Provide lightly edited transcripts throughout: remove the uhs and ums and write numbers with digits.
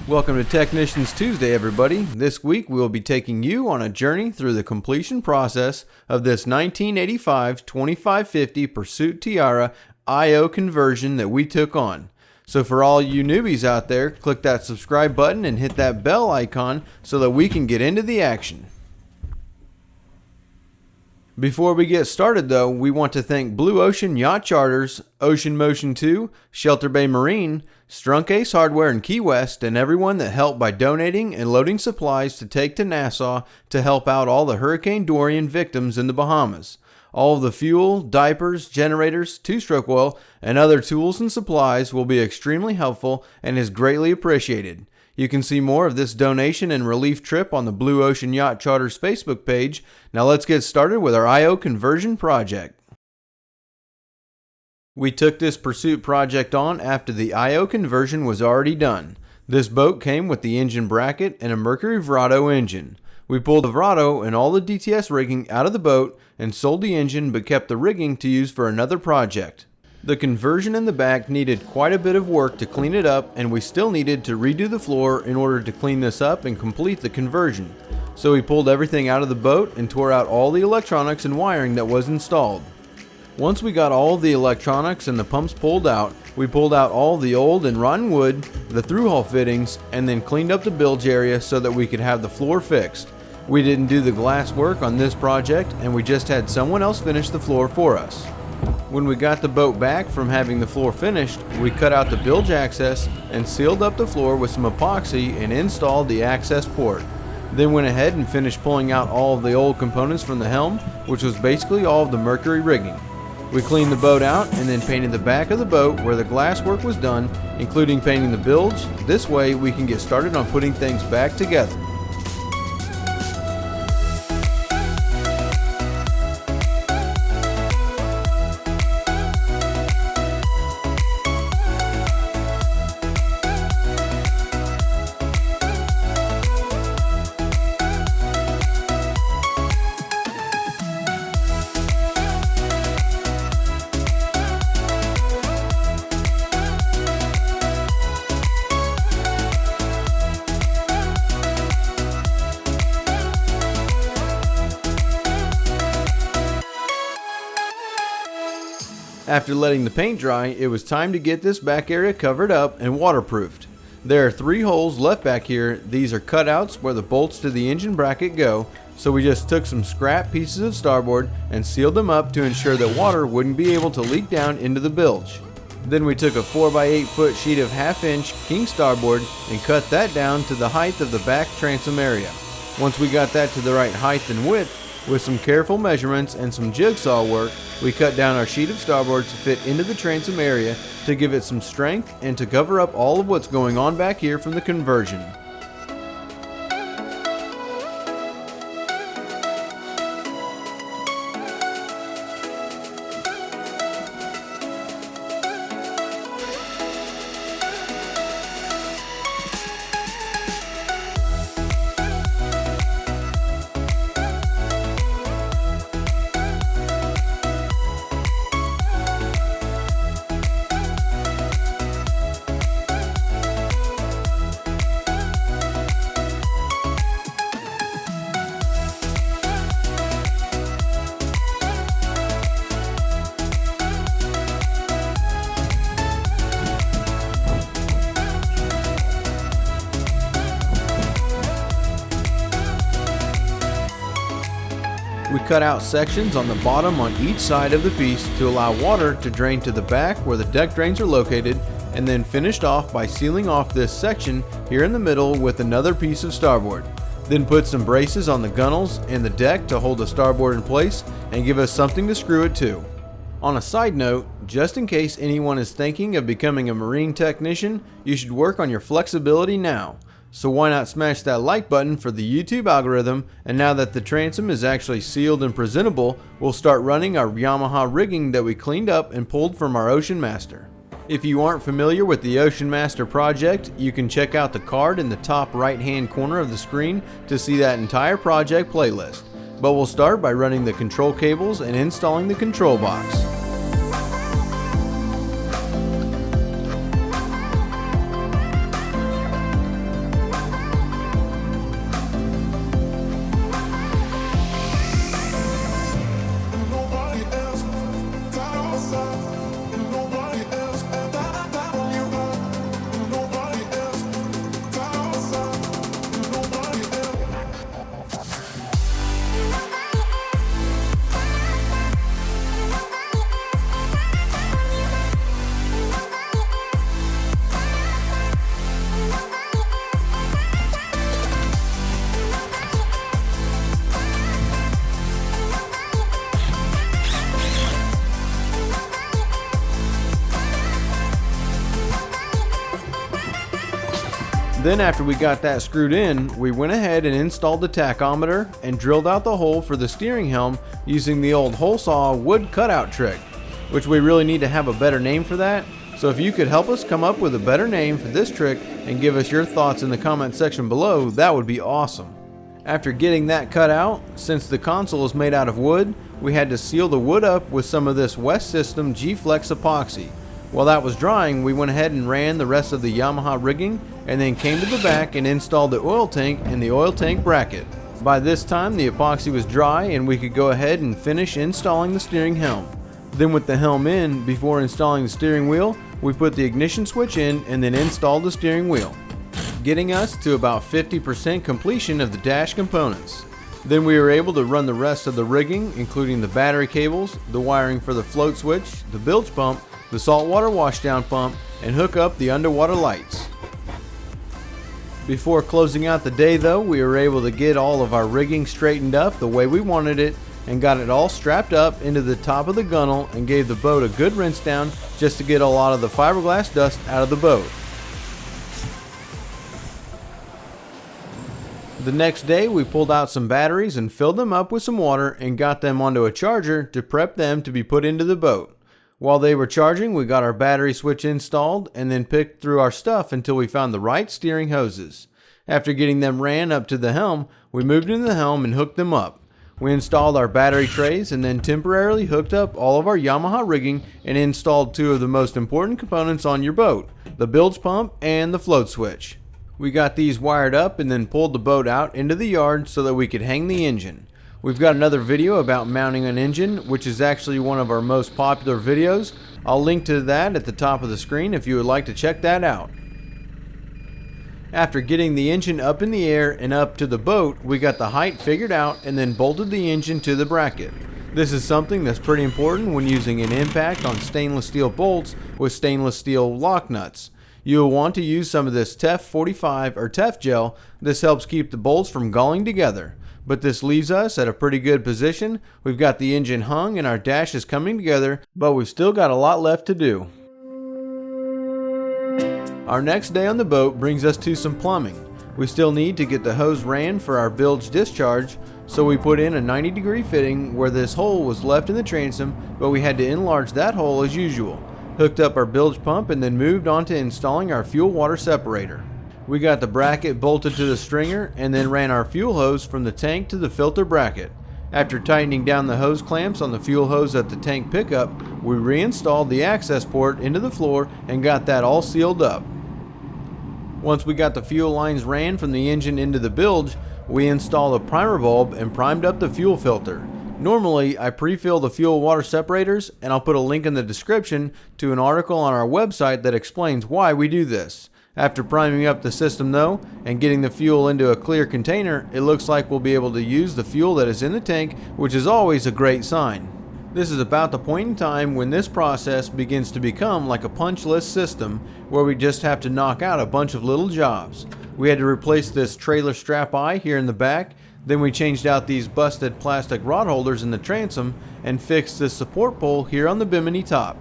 Welcome to Technicians Tuesday, everybody. This week we will be taking you on a journey through the completion process of this 1985 2550 Pursuit Tiara I/O conversion that we took on. So for all you newbies out there, click that subscribe button and hit that bell icon so that we can get into the action. Before we get started though, we want to thank Blue Ocean Yacht Charters, Ocean Motion 2, Shelter Bay Marine, Strunk Ace Hardware in Key West, and everyone that helped by donating and loading supplies to take to Nassau to help out all the Hurricane Dorian victims in the Bahamas. All of the fuel, diapers, generators, two-stroke oil, and other tools and supplies will be extremely helpful and is greatly appreciated. You can see more of this donation and relief trip on the Blue Ocean Yacht Charters Facebook page. Now let's get started with our I/O conversion project. We took this Pursuit project on after the I/O conversion was already done. This boat came with the engine bracket and a Mercury Verado engine. We pulled the Verado and all the DTS rigging out of the boat and sold the engine, but kept the rigging to use for another project. The conversion in the back needed quite a bit of work to clean it up, and we still needed to redo the floor in order to clean this up and complete the conversion. So we pulled everything out of the boat and tore out all the electronics and wiring that was installed. Once we got all the electronics and the pumps pulled out, we pulled out all the old and rotten wood, the through-hull fittings, and then cleaned up the bilge area so that we could have the floor fixed. We didn't do the glass work on this project, and we just had someone else finish the floor for us. When we got the boat back from having the floor finished, we cut out the bilge access and sealed up the floor with some epoxy and installed the access port. Then went ahead and finished pulling out all of the old components from the helm, which was basically all of the Mercury rigging. We cleaned the boat out and then painted the back of the boat where the glass work was done, including painting the bilge. This way we can get started on putting things back together. After letting the paint dry, it was time to get this back area covered up and waterproofed. There are 3 holes left back here. These are cutouts where the bolts to the engine bracket go, so we just took some scrap pieces of starboard and sealed them up to ensure that water wouldn't be able to leak down into the bilge. Then we took a 4x8 foot sheet of 1/2 inch king starboard and cut that down to the height of the back transom area. Once we got that to the right height and width, with some careful measurements and some jigsaw work, we cut down our sheet of starboard to fit into the transom area to give it some strength and to cover up all of what's going on back here from the conversion. We cut out sections on the bottom on each side of the piece to allow water to drain to the back where the deck drains are located, and then finished off by sealing off this section here in the middle with another piece of starboard. Then put some braces on the gunnels and the deck to hold the starboard in place and give us something to screw it to. On a side note, just in case anyone is thinking of becoming a marine technician, you should work on your flexibility now. So why not smash that like button for the YouTube algorithm, and now that the transom is actually sealed and presentable, we'll start running our Yamaha rigging that we cleaned up and pulled from our Ocean Master. If you aren't familiar with the Ocean Master project, you can check out the card in the top right hand corner of the screen to see that entire project playlist. But we'll start by running the control cables and installing the control box. Then after we got that screwed in, we went ahead and installed the tachometer and drilled out the hole for the steering helm using the old hole saw wood cutout trick, which we really need to have a better name for that. So if you could help us come up with a better name for this trick and give us your thoughts in the comment section below, that would be awesome. After getting that cut out, since the console is made out of wood, we had to seal the wood up with some of this West System G-Flex epoxy. While that was drying, we went ahead and ran the rest of the Yamaha rigging and then came to the back and installed the oil tank and the oil tank bracket. By this time the epoxy was dry and we could go ahead and finish installing the steering helm. Then with the helm in, before installing the steering wheel, we put the ignition switch in and then installed the steering wheel, getting us to about 50% completion of the dash components. Then we were able to run the rest of the rigging, including the battery cables, the wiring for the float switch, the bilge pump, the saltwater washdown pump, and hook up the underwater lights. Before closing out the day though, we were able to get all of our rigging straightened up the way we wanted it and got it all strapped up into the top of the gunnel and gave the boat a good rinse down just to get a lot of the fiberglass dust out of the boat. The next day we pulled out some batteries and filled them up with some water and got them onto a charger to prep them to be put into the boat. While they were charging, we got our battery switch installed and then picked through our stuff until we found the right steering hoses. After getting them ran up to the helm, we moved into the helm and hooked them up. We installed our battery trays and then temporarily hooked up all of our Yamaha rigging and installed two of the most important components on your boat, the bilge pump and the float switch. We got these wired up and then pulled the boat out into the yard so that we could hang the engine. We've got another video about mounting an engine, which is actually one of our most popular videos. I'll link to that at the top of the screen if you would like to check that out. After getting the engine up in the air and up to the boat, we got the height figured out and then bolted the engine to the bracket. This is something that's pretty important when using an impact on stainless steel bolts with stainless steel lock nuts. You'll want to use some of this Tef 45 or Tef gel. This helps keep the bolts from galling together. But this leaves us at a pretty good position. We've got the engine hung and our dash is coming together, but we've still got a lot left to do. Our next day on the boat brings us to some plumbing. We still need to get the hose ran for our bilge discharge, so we put in a 90-degree fitting where this hole was left in the transom, but we had to enlarge that hole as usual. Hooked up our bilge pump and then moved on to installing our fuel water separator. We got the bracket bolted to the stringer and then ran our fuel hose from the tank to the filter bracket. After tightening down the hose clamps on the fuel hose at the tank pickup, we reinstalled the access port into the floor and got that all sealed up. Once we got the fuel lines ran from the engine into the bilge, we installed a primer bulb and primed up the fuel filter. Normally, I pre-fill the fuel water separators, and I'll put a link in the description to an article on our website that explains why we do this. After priming up the system though, and getting the fuel into a clear container, it looks like we'll be able to use the fuel that is in the tank, which is always a great sign. This is about the point in time when this process begins to become like a punch list system, where we just have to knock out a bunch of little jobs. We had to replace this trailer strap eye here in the back, then we changed out these busted plastic rod holders in the transom, and fixed this support pole here on the bimini top.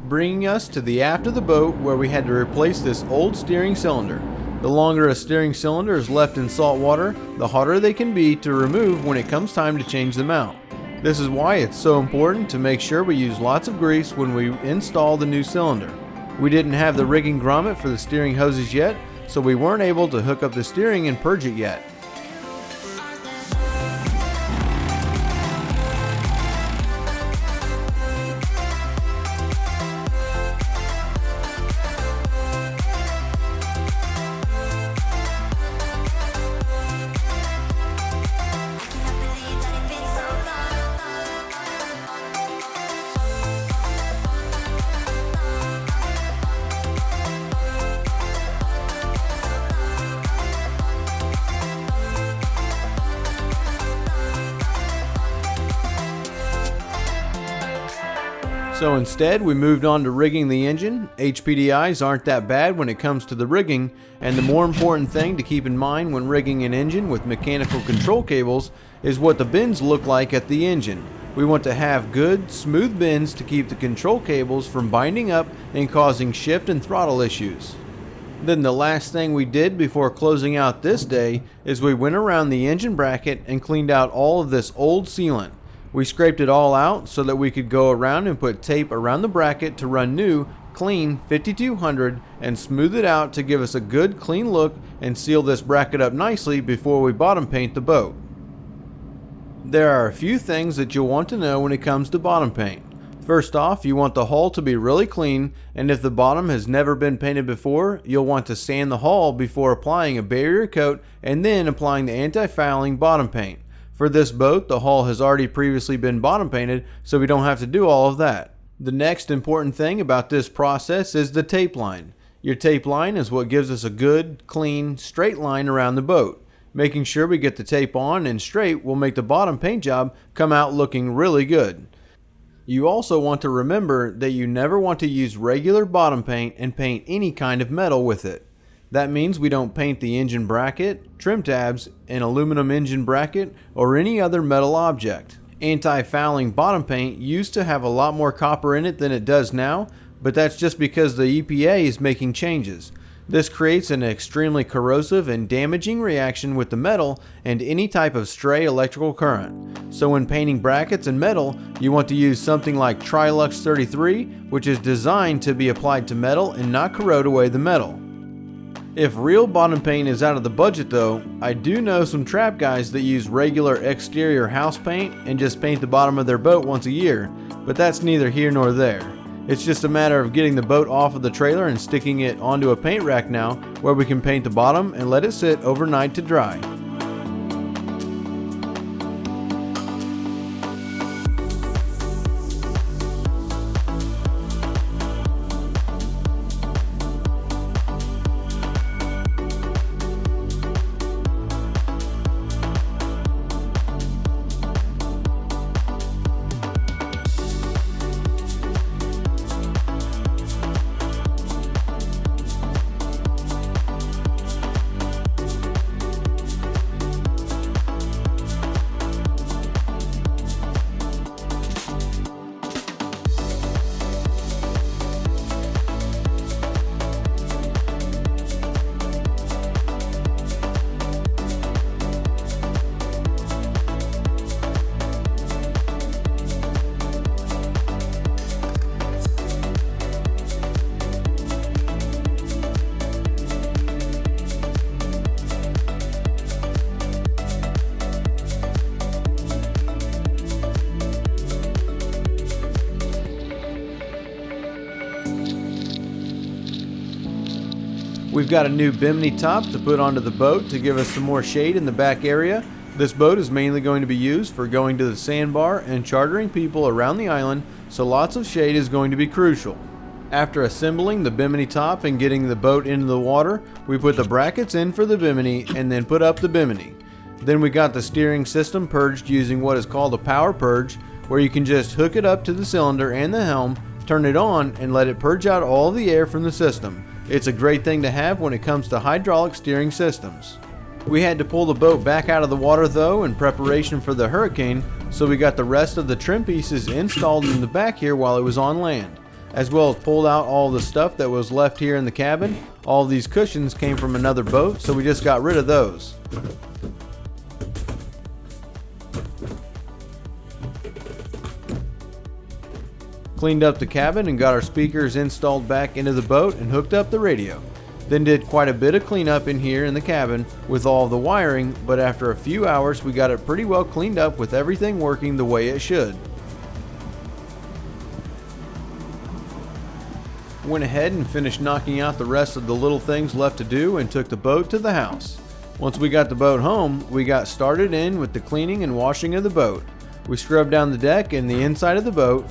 Bringing us to the aft of the boat where we had to replace this old steering cylinder. The longer a steering cylinder is left in salt water, the harder they can be to remove when it comes time to change them out. This is why it's so important to make sure we use lots of grease when we install the new cylinder. We didn't have the rigging grommet for the steering hoses yet, so we weren't able to hook up the steering and purge it yet. So instead, we moved on to rigging the engine. HPDIs aren't that bad when it comes to the rigging, and the more important thing to keep in mind when rigging an engine with mechanical control cables is what the bends look like at the engine. We want to have good, smooth bends to keep the control cables from binding up and causing shift and throttle issues. Then the last thing we did before closing out this day is we went around the engine bracket and cleaned out all of this old sealant. We scraped it all out so that we could go around and put tape around the bracket to run new, clean 5200 and smooth it out to give us a good clean look and seal this bracket up nicely before we bottom paint the boat. There are a few things that you'll want to know when it comes to bottom paint. First off, you want the hull to be really clean, and if the bottom has never been painted before, you'll want to sand the hull before applying a barrier coat and then applying the anti-fouling bottom paint. For this boat, the hull has already previously been bottom painted, so we don't have to do all of that. The next important thing about this process is the tape line. Your tape line is what gives us a good, clean, straight line around the boat. Making sure we get the tape on and straight will make the bottom paint job come out looking really good. You also want to remember that you never want to use regular bottom paint and paint any kind of metal with it. That means we don't paint the engine bracket, trim tabs, an aluminum engine bracket, or any other metal object. Anti-fouling bottom paint used to have a lot more copper in it than it does now, but that's just because the EPA is making changes. This creates an extremely corrosive and damaging reaction with the metal and any type of stray electrical current. So when painting brackets and metal, you want to use something like Trilux 33, which is designed to be applied to metal and not corrode away the metal. If real bottom paint is out of the budget though, I do know some trap guys that use regular exterior house paint and just paint the bottom of their boat once a year, but that's neither here nor there. It's just a matter of getting the boat off of the trailer and sticking it onto a paint rack now, where we can paint the bottom and let it sit overnight to dry. We've got a new bimini top to put onto the boat to give us some more shade in the back area. This boat is mainly going to be used for going to the sandbar and chartering people around the island, so lots of shade is going to be crucial. After assembling the bimini top and getting the boat into the water, we put the brackets in for the bimini and then put up the bimini. Then we got the steering system purged using what is called a power purge, where you can just hook it up to the cylinder and the helm, turn it on, and let it purge out all the air from the system. It's a great thing to have when it comes to hydraulic steering systems. We had to pull the boat back out of the water though in preparation for the hurricane, so we got the rest of the trim pieces installed in the back here while it was on land, as well as pulled out all the stuff that was left here in the cabin. All these cushions came from another boat, so we just got rid of those. Cleaned up the cabin and got our speakers installed back into the boat and hooked up the radio. Then did quite a bit of cleanup in here in the cabin with all the wiring, but after a few hours we got it pretty well cleaned up with everything working the way it should. Went ahead and finished knocking out the rest of the little things left to do and took the boat to the house. Once we got the boat home, we got started in with the cleaning and washing of the boat. We scrubbed down the deck and the inside of the boat,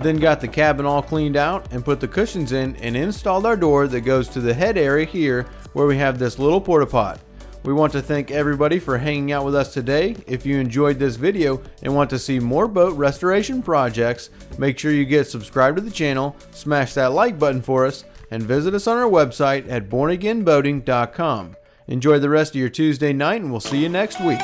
then got the cabin all cleaned out and put the cushions in and installed our door that goes to the head area here where we have this little porta pot. We want to thank everybody for hanging out with us today. If you enjoyed this video and want to see more boat restoration projects, make sure you get subscribed to the channel, smash that like button for us, and visit us on our website at bornagainboating.com. Enjoy the rest of your Tuesday night and we'll see you next week.